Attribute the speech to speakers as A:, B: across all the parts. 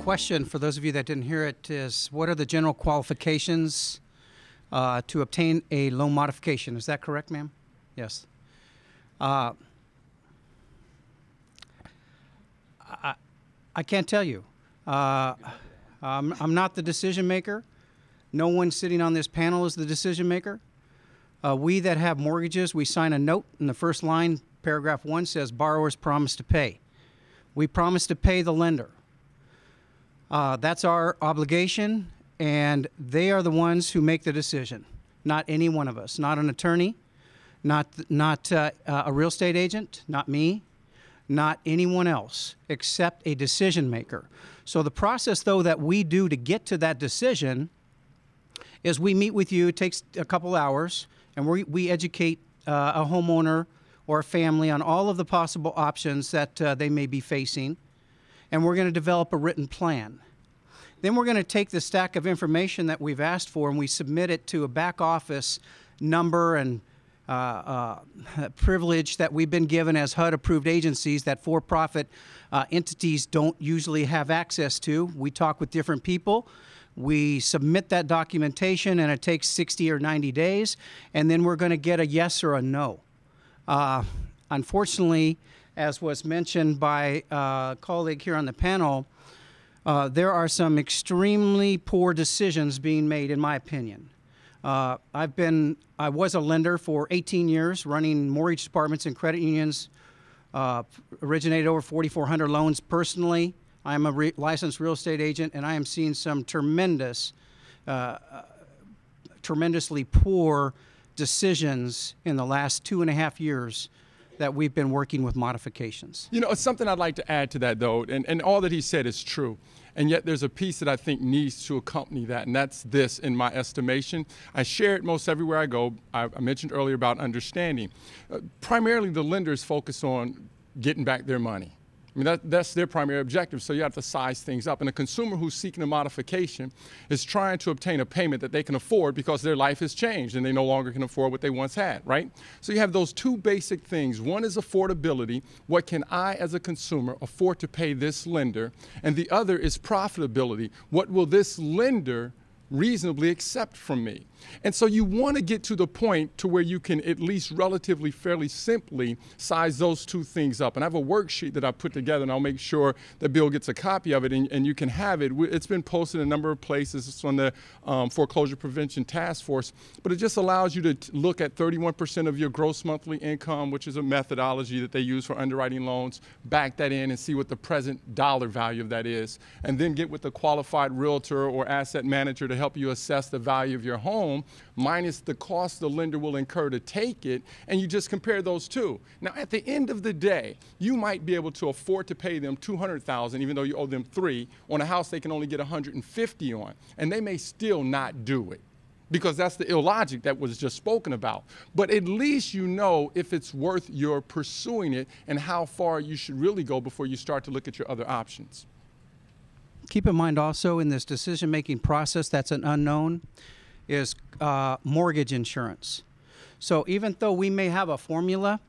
A: question, for those of you that didn't hear it, is what are the general qualifications to obtain a loan modification? Is that correct, ma'am? Yes. I can't tell you. I'm not the decision maker. No one sitting on this panel is the decision maker. We that have mortgages, we sign a note, and the first line, paragraph 1, says borrowers promise to pay. We promise to pay the lender. That's our obligation, and they are the ones who make the decision, not any one of us, not an attorney, not a real estate agent, not me, not anyone else, except a decision maker. So the process, though, that we do to get to that decision is we meet with you. It takes a couple hours, and we educate a homeowner or a family on all of the possible options that they may be facing, and we're going to develop a written plan. Then we're going to take the stack of information that we've asked for, and we submit it to a back office number and privilege that we've been given as HUD-approved agencies that for-profit entities don't usually have access to. We talk with different people. We submit that documentation, and it takes 60 or 90 days, and then we're going to get a yes or a no. Unfortunately, as was mentioned by a colleague here on the panel, there are some extremely poor decisions being made, in my opinion. I was a lender for 18 years, running mortgage departments and credit unions, originated over 4,400 loans personally. I am a licensed real estate agent, and I am seeing some tremendously poor decisions in the last 2.5 years that we've been working with modifications.
B: You know, it's something I'd like to add to that, though, and all that he said is true. And yet there's a piece that I think needs to accompany that, and that's this, in my estimation. I share it most everywhere I go. I mentioned earlier about understanding. Primarily, the lenders focus on getting back their money. I mean, that's their primary objective, so you have to size things up. And a consumer who's seeking a modification is trying to obtain a payment that they can afford because their life has changed and they no longer can afford what they once had, right? So you have those two basic things. One is affordability. What can I, as a consumer, afford to pay this lender? And the other is profitability. What will this lender reasonably accept from me? And so you want to get to the point to where you can at least relatively fairly simply size those two things up. And I have a worksheet that I put together, and I'll make sure that Bill gets a copy of it, and you can have it. It's been posted in a number of places. It's on the Foreclosure Prevention Task Force, but it just allows you to look at 31% of your gross monthly income, which is a methodology that they use for underwriting loans, back that in and see what the present dollar value of that is, and then get with a qualified realtor or asset manager to help you assess the value of your home minus the cost the lender will incur to take it, and you just compare those two. Now, at the end of the day, you might be able to afford to pay them $200,000, even though you owe them $300,000 on a house they can only get $150,000 on, and they may still not do it, because that's the illogic that was just spoken about. But at least you know if it's worth your pursuing it and how far you should really go before you start to look at your other options.
A: Keep in mind also, in this decision-making process that's an unknown, is mortgage insurance. So even though we may have a formula,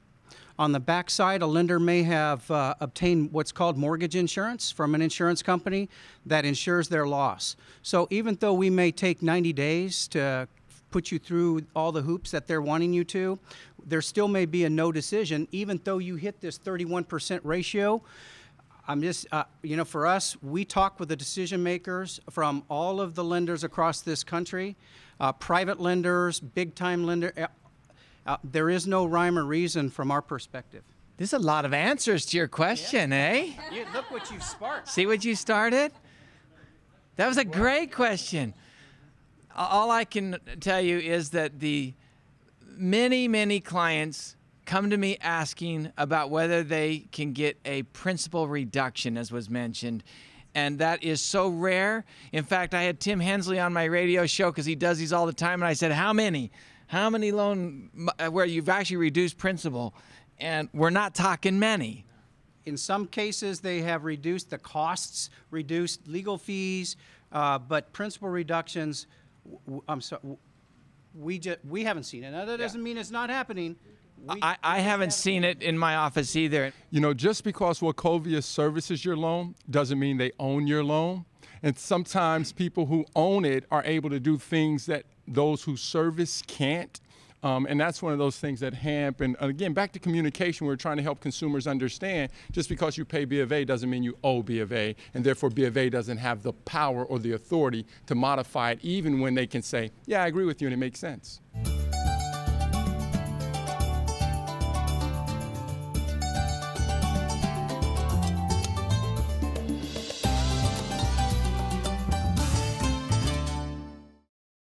A: on the backside, a lender may have obtained what's called mortgage insurance from an insurance company that insures their loss. So even though we may take 90 days to put you through all the hoops that they're wanting you to, there still may be a no decision, even though you hit this 31% ratio. I'm just, you know, for us, we talk with the decision makers from all of the lenders across this country, private lenders, big-time lenders. There is no rhyme or reason from our perspective.
C: There's a lot of answers to your question, eh?
A: Look what you sparked.
C: See what you started? That was a great question. All I can tell you is that the many clients come to me asking about whether they can get a principal reduction, as was mentioned. And that is so rare. In fact, I had Tim Hensley on my radio show because he does these all the time. And I said, how many loan where you've actually reduced principal? And we're not talking many.
A: In some cases, they have reduced the costs, reduced legal fees, but principal reductions, I'm sorry, we haven't seen it. Now, that doesn't mean it's not happening.
C: I haven't seen it in my office either.
B: You know, just because Wachovia services your loan doesn't mean they own your loan. And sometimes people who own it are able to do things that those who service can't. And that's one of those things that happen. Again, back to communication, we're trying to help consumers understand just because you pay B of A doesn't mean you owe B of A, and therefore B of A doesn't have the power or the authority to modify it even when they can say, yeah, I agree with you and it makes sense.